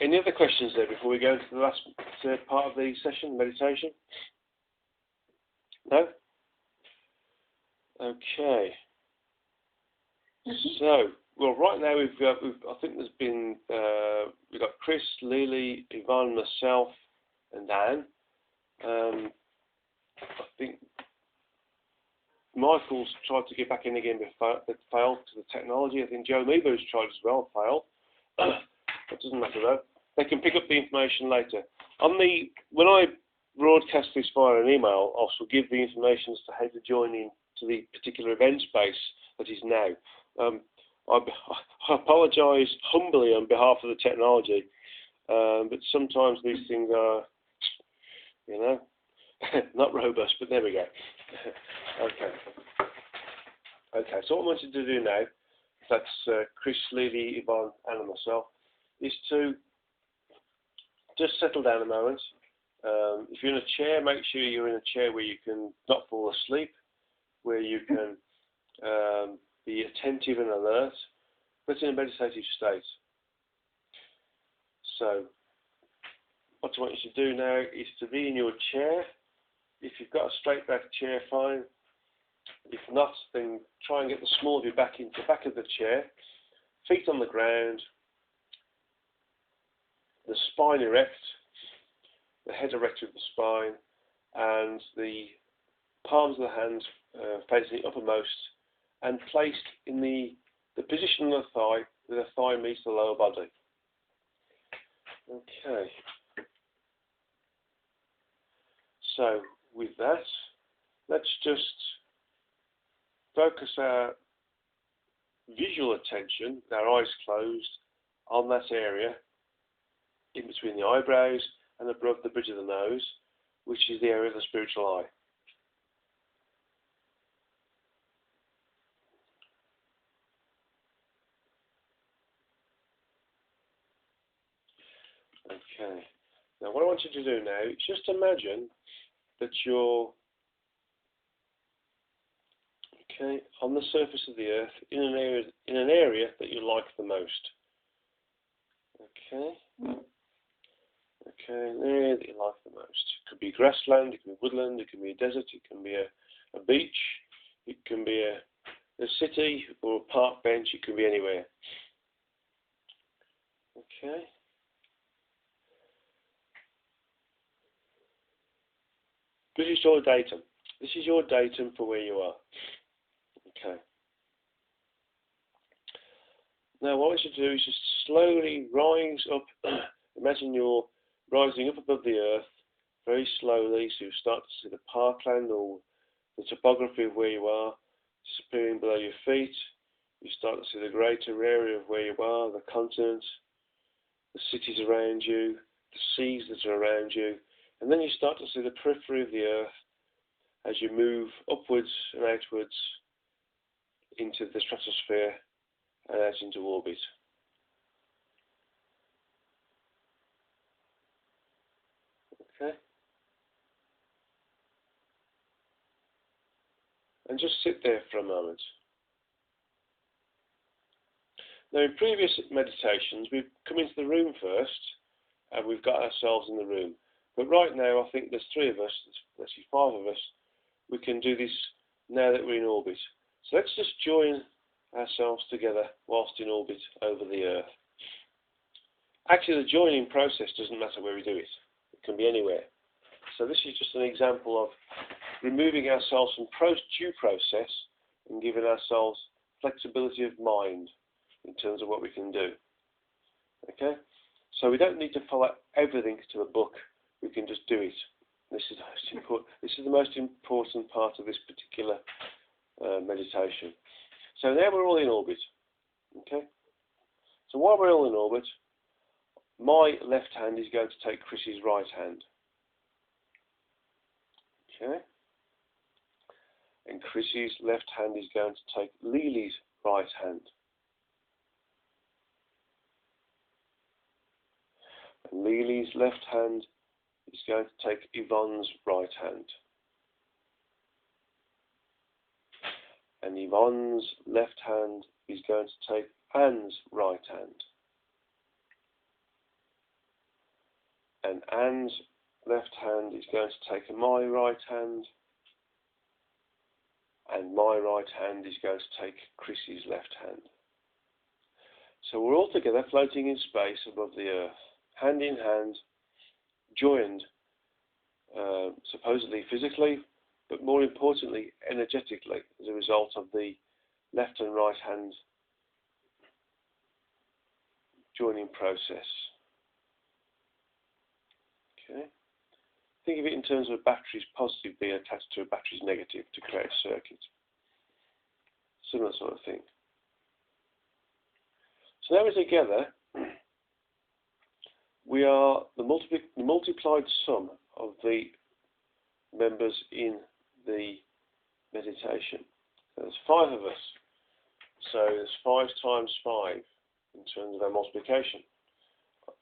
Any other questions there before we go into the last part of the session, meditation? No? Okay. So, well, right now I think there's been we've got Chris, Lily, Yvonne, myself, and Anne. I think Michael's tried to get back in again but failed to the technology. I think Joe Meebo's tried as well, failed. That doesn't matter though. They can pick up the information later. When I broadcast this via an email, I shall give the information as to how to join in to the particular event space that is now. I apologise humbly on behalf of the technology, but sometimes these things are, not robust, but there we go. Okay, so what I wanted to do now, that's Chris, Lily, Yvonne, and myself, is to just settle down a moment. If you're in a chair, make sure you're in a chair where you can not fall asleep, where you can be attentive and alert, but in a meditative state. So, what I want you to do now is to be in your chair If you've got a straight back chair, fine. If not, then try and get the small of you back into the back of the chair, feet on the ground, the spine erect, the head erect with the spine, and the palms of the hands facing uppermost, and placed in the position of the thigh, where the thigh meets the lower body. Okay. So with that, let's just focus our visual attention, with our eyes closed, on that area in between the eyebrows and above the bridge of the nose, which is the area of the spiritual eye. Okay. Now what I want you to do now is just imagine that you're on the surface of the earth in an area that you like the most. Okay. Okay, an area that you like the most. It could be grassland, it can be woodland, it can be a desert, it can be a beach, it can be a city or a park bench, it can be anywhere. Okay. This is your datum. This is your datum for where you are. Okay. Now what I want you to do is just slowly rise up. Imagine you're rising up above the earth very slowly, so you start to see the parkland or the topography of where you are disappearing below your feet. You start to see the greater area of where you are, the continent, the cities around you, the seas that are around you, and then you start to see the periphery of the earth as you move upwards and outwards into the stratosphere and out into orbit. Okay? And just sit there for a moment. Now in previous meditations we've come into the room first and we've got ourselves in the room. But right now I think there's 3 of us, let's see 5 of us, we can do this now that we're in orbit. So let's just join ourselves together whilst in orbit over the earth. Actually the joining process doesn't matter where we do it. It can be anywhere. So this is just an example of removing ourselves from due process and giving ourselves flexibility of mind in terms of what we can do. Okay? So we don't need to follow everything to a book. We can just do it. This is the most important part of this particular meditation. So now we're all in orbit. Okay? So while we're all in orbit, my left hand is going to take Chris's right hand. Okay? And Chrissy's left hand is going to take Lily's right hand. And Lily's left hand is going to take Yvonne's right hand. And Yvonne's left hand is going to take Anne's right hand. And Anne's left hand is going to take my right hand. And my right hand is going to take Chrissy's left hand. So we're all together floating in space above the earth, hand in hand, joined, supposedly physically, but more importantly, energetically, as a result of the left and right hand joining process. Okay. Think of it in terms of a battery's positive being attached to a battery's negative to create a circuit. Similar sort of thing. So now we're together, we are the multiplied sum of the members in the meditation. So there's 5 of us. So there's 5 times 5 in terms of our multiplication,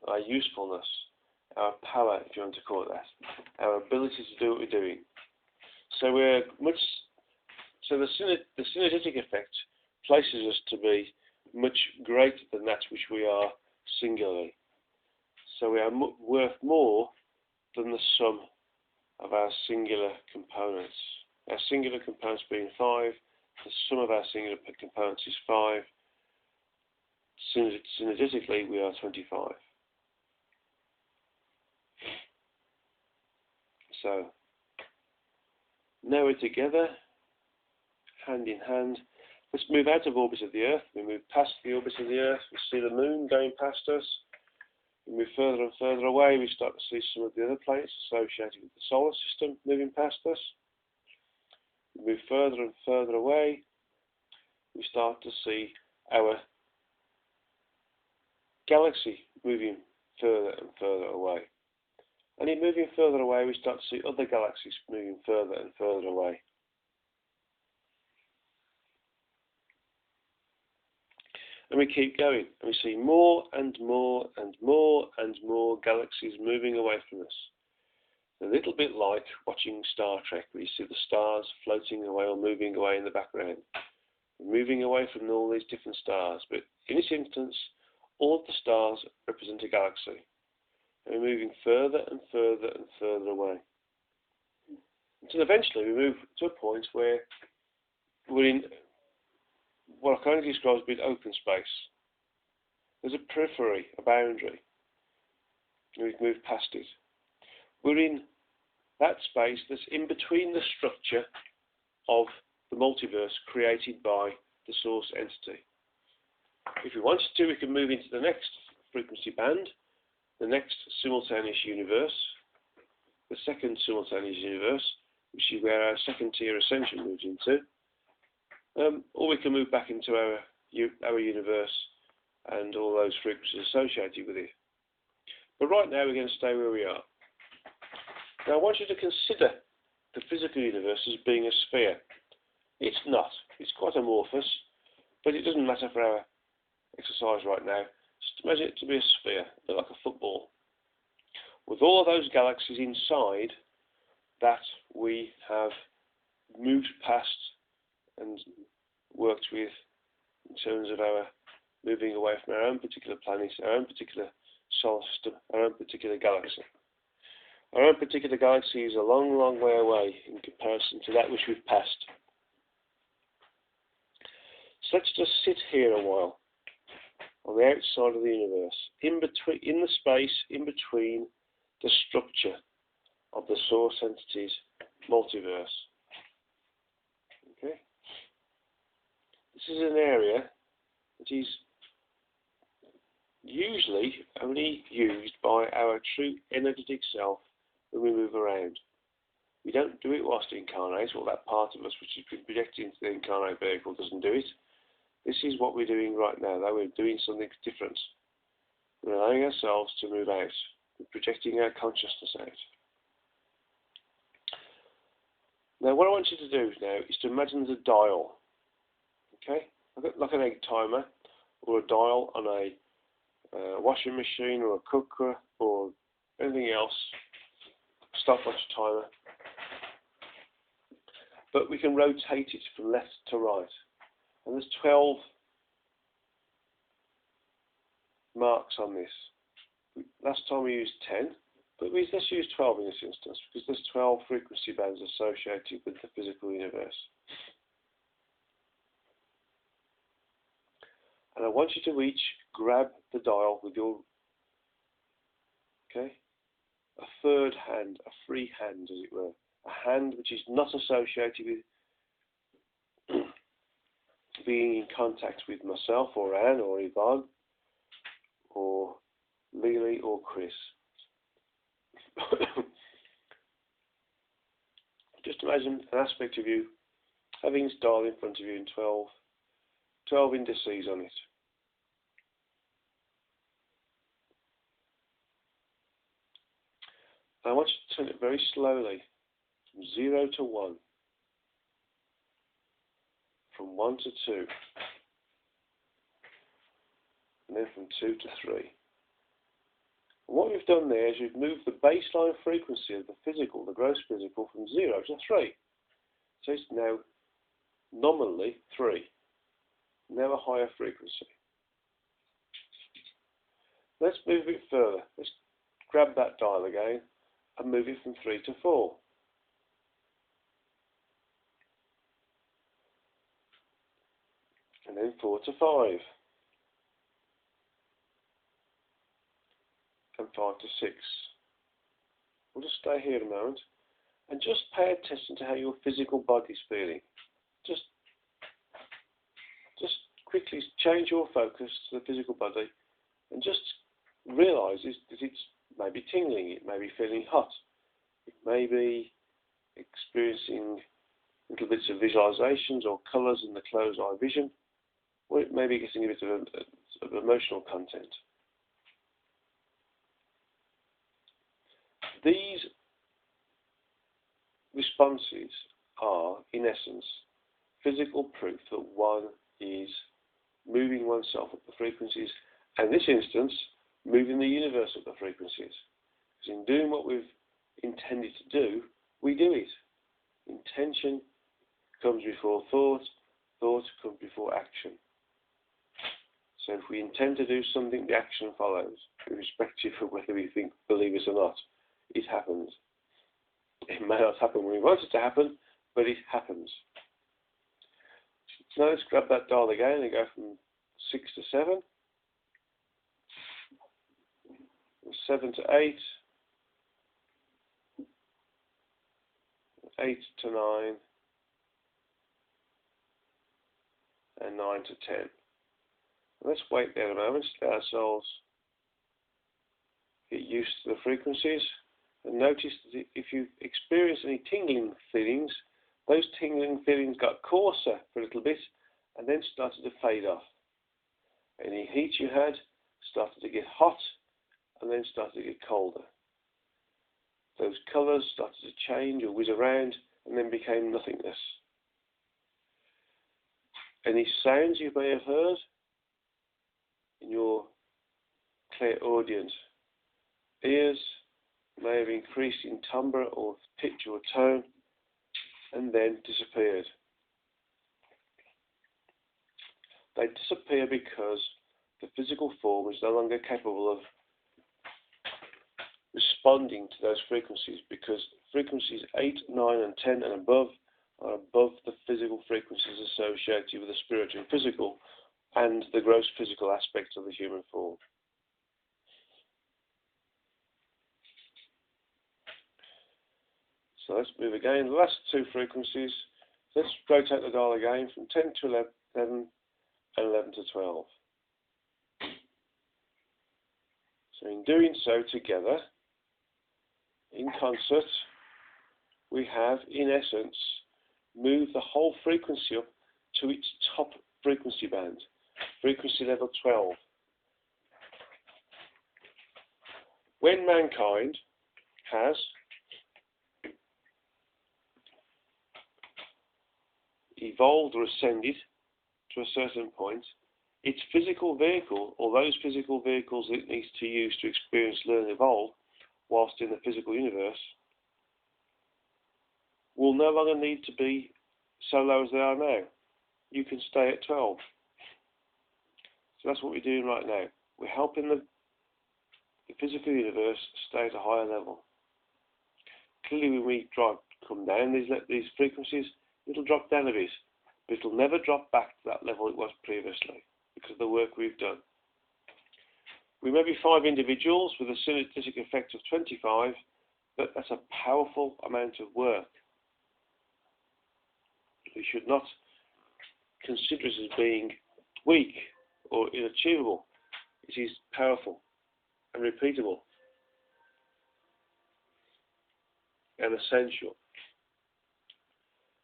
our usefulness, our power, if you want to call it that, our ability to do what we're doing. So the synergetic effect places us to be much greater than that which we are singularly. So we are worth more than the sum of our singular components. Our singular components being 5, the sum of our singular components is 5. Synergetically, we are 25. So, now we're together, hand in hand. Let's move out of orbit of the Earth. We move past the orbit of the Earth. We see the Moon going past us. We move further and further away. We start to see some of the other planets associated with the solar system moving past us. We move further and further away. We start to see our galaxy moving further and further away. And in moving further away, we start to see other galaxies moving further and further away. And we keep going, and we see more and more and more and more galaxies moving away from us. A little bit like watching Star Trek, where you see the stars floating away or moving away in the background. We're moving away from all these different stars, but in this instance, all of the stars represent a galaxy. And we're moving further and further and further away. Until eventually we move to a point where we're in what I can only describe as being open space. There's a periphery, a boundary, and we've moved past it. We're in that space that's in between the structure of the multiverse created by the source entity. If we wanted to, we can move into the next frequency band, the next simultaneous universe, the second simultaneous universe, which is where our second tier ascension moves into. Or we can move back into our universe and all those frequencies associated with it. But right now we're going to stay where we are. Now I want you to consider the physical universe as being a sphere. It's not. It's quite amorphous, but it doesn't matter for our exercise right now. Just imagine it to be a sphere, a bit like a football, with all of those galaxies inside that we have moved past and worked with in terms of our moving away from our own particular planet, our own particular solar system, our own particular galaxy. Our own particular galaxy is a long, long way away in comparison to that which we've passed. So let's just sit here a while on the outside of the universe, in the space in between the structure of the source entity's multiverse. Okay? This is an area that is usually only used by our true energetic self when we move around. We don't do it whilst incarnate, or that part of us which has been projected into the incarnate vehicle doesn't do it. This is what we're doing right now, though. We're doing something different. We're allowing ourselves to move out. We're projecting our consciousness out. Now, what I want you to do now is to imagine the dial. Okay? Like an egg timer, or a dial on a washing machine, or a cooker, or anything else. Stopwatch timer. But we can rotate it from left to right. And there's 12 marks on this. Last time we used 10, but let's use 12 in this instance, because there's 12 frequency bands associated with the physical universe. And I want you to each grab the dial with your, a third hand, a free hand as it were, a hand which is not associated with being in contact with myself or Anne or Yvonne or Lily or Chris. Just imagine an aspect of you having this dial in front of you and 12 indices on it. I want you to turn it very slowly from 0 to 1. From 1 to 2, and then from 2 to 3. And what we've done there is we've moved the baseline frequency of the physical, the gross physical, from 0 to 3. So it's now nominally 3. Now a higher frequency. Let's move it further. Let's grab that dial again and move it from 3 to 4. and then 4 to 5, and 5 to 6. We'll just stay here a moment and just pay attention to how your physical body's feeling. Just quickly change your focus to the physical body and just realise that it's maybe tingling, it may be feeling hot, it may be experiencing little bits of visualizations or colours in the closed eye vision, or it may be getting a bit of emotional content. These responses are, in essence, physical proof that one is moving oneself up the frequencies, and in this instance, moving the universe up the frequencies. Because in doing what we've intended to do, we do it. Intention comes before thought, thought comes before action. So if we intend to do something, the action follows, irrespective of whether we believe it or not. It happens. It may not happen when we want it to happen, but it happens. So now let's grab that dial again and go from 6 to 7, 7 to 8, 8 to 9, and 9 to 10. Let's wait there a moment, let ourselves get used to the frequencies, and notice that if you experience any tingling feelings, those tingling feelings got coarser for a little bit and then started to fade off. Any heat you had started to get hot and then started to get colder. Those colours started to change or whiz around and then became nothingness. Any sounds you may have heard in your clairaudient ears may have increased in timbre or pitch or tone and then disappeared. They disappear because the physical form is no longer capable of responding to those frequencies, because frequencies 8, 9 and 10 and above are above the physical frequencies associated with the spiritual and physical and the gross physical aspects of the human form. So let's move again. The last two frequencies, let's rotate the dial again from 10 to 11 and 11 to 12. So in doing so together, in concert, we have, in essence, moved the whole frequency up to its top frequency band, frequency level 12. When mankind has evolved or ascended to a certain point, its physical vehicle, or those physical vehicles it needs to use to experience, learn, evolve, whilst in the physical universe, will no longer need to be so low as they are now. You can stay at 12. So that's what we're doing right now. We're helping the physical universe stay at a higher level. Clearly, when we come down these frequencies, it'll drop down a bit, but it'll never drop back to that level it was previously because of the work we've done. We may be 5 individuals with a synergistic effect of 25, but that's a powerful amount of work. We should not consider it as being weak or inachievable. It is powerful and repeatable and essential.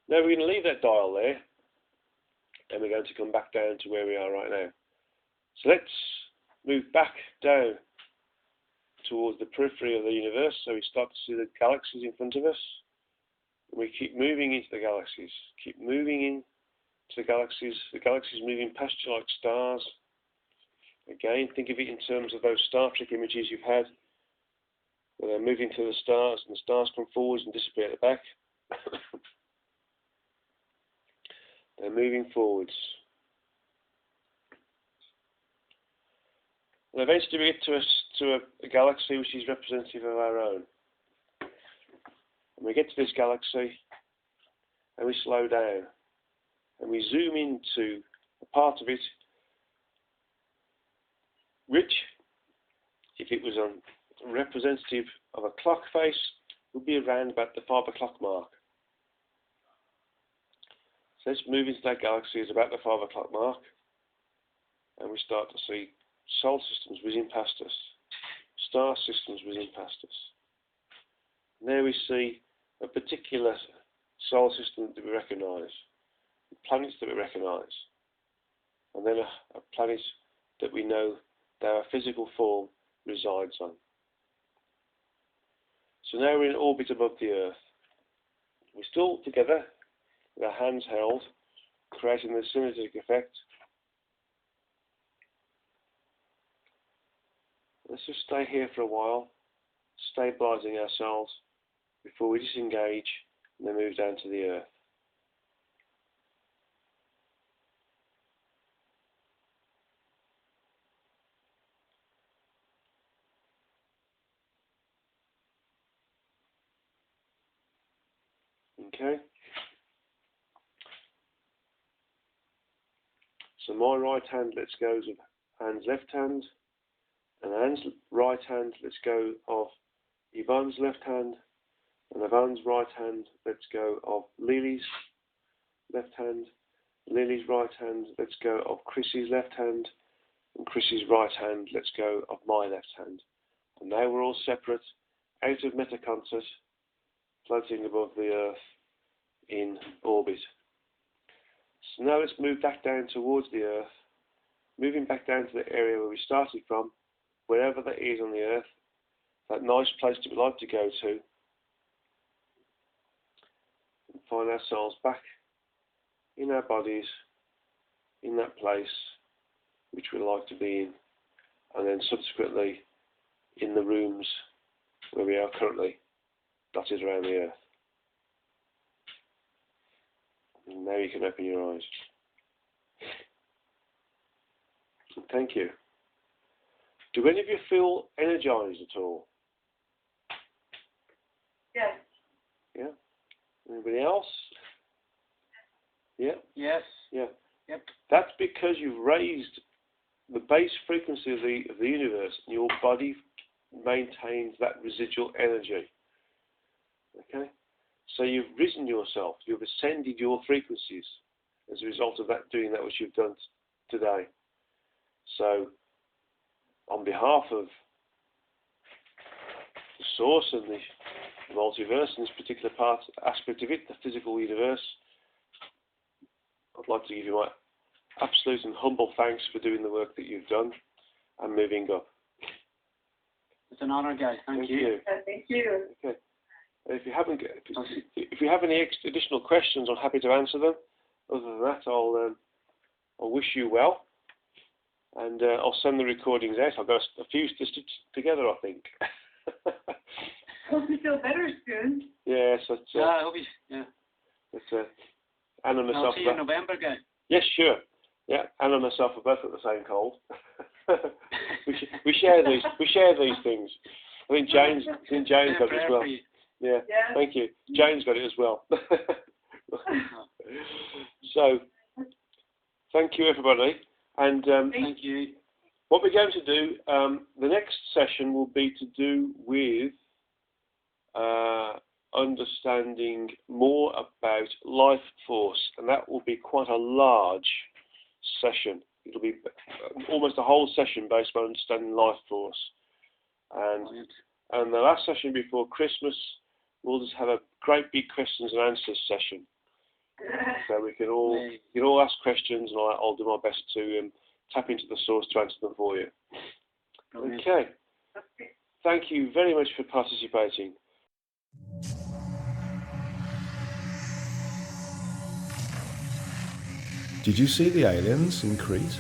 Now we're going to leave that dial there, and we're going to come back down to where we are right now. So let's move back down towards the periphery of the universe, so we start to see the galaxies in front of us. And we keep moving into the galaxies, keep moving into the galaxies moving past you like stars. Again, think of it in terms of those Star Trek images you've had, where they're moving to the stars, and the stars come forwards and disappear at the back. They're moving forwards. And eventually we get to a galaxy which is representative of our own. And we get to this galaxy and we slow down and we zoom into a part of it which, if it was a representative of a clock face, would be around about the 5 o'clock mark. So let's move into that galaxy at about the 5 o'clock mark, and we start to see solar systems whizzing past us, star systems whizzing past us. And there we see a particular solar system that we recognise, planets that we recognise, and then a planet that we know that our physical form resides on. So now we're in orbit above the Earth. We're still together, with our hands held, creating the synergetic effect. Let's just stay here for a while, stabilising ourselves before we disengage and then move down to the Earth. Okay. So my right hand lets go of Anne's left hand, and Anne's right hand lets go of Yvonne's left hand, and Yvonne's right hand lets go of Lily's left hand. Lily's right hand lets go of Chrissy's left hand, and Chrissy's right hand lets go of my left hand. And now we're all separate, out of Metaconcert, floating above the Earth in orbit. So now let's move back down towards the Earth, moving back down to the area where we started from, wherever that is on the Earth, that nice place that we like to go to, and find ourselves back in our bodies, in that place which we like to be in, and then subsequently in the rooms where we are currently, dotted around the Earth. And now you can open your eyes. Thank you. Do any of you feel energized at all? Yes. Yeah? Anybody else? Yeah? Yes. Yeah. Yep. That's because you've raised the base frequency of the universe, and your body maintains that residual energy. Okay? So you've risen yourself, you've ascended your frequencies as a result of that, doing that which you've done today. So, on behalf of the source and the multiverse, in this particular aspect of it, the physical universe, I'd like to give you my absolute and humble thanks for doing the work that you've done and moving up. It's an honour, guys. Thank you. Thank you. Okay. If you have any additional questions, I'm happy to answer them. Other than that, I'll wish you well, and I'll send the recordings out. I've got a few to stitch together, I think. Hope you feel better soon. Yes, that's. I hope you. Yeah. That's Anna and myself. I'll see you in November, guys. Yes, sure. Yeah, Anna and myself are both at the same cold. we share these things. I think Jane's got it as well. Yeah, yeah. Thank you. Jane's got it as well. So, thank you, everybody. And thank you. What we're going to do, the next session will be to do with understanding more about life force, and that will be quite a large session. It'll be almost a whole session based on understanding life force. And the last session before Christmas, we'll just have a great big questions and answers session. So we can all ask questions, and I'll do my best to tap into the source to answer them for you. Brilliant. Okay. Thank you very much for participating. Did you see the aliens in Crete?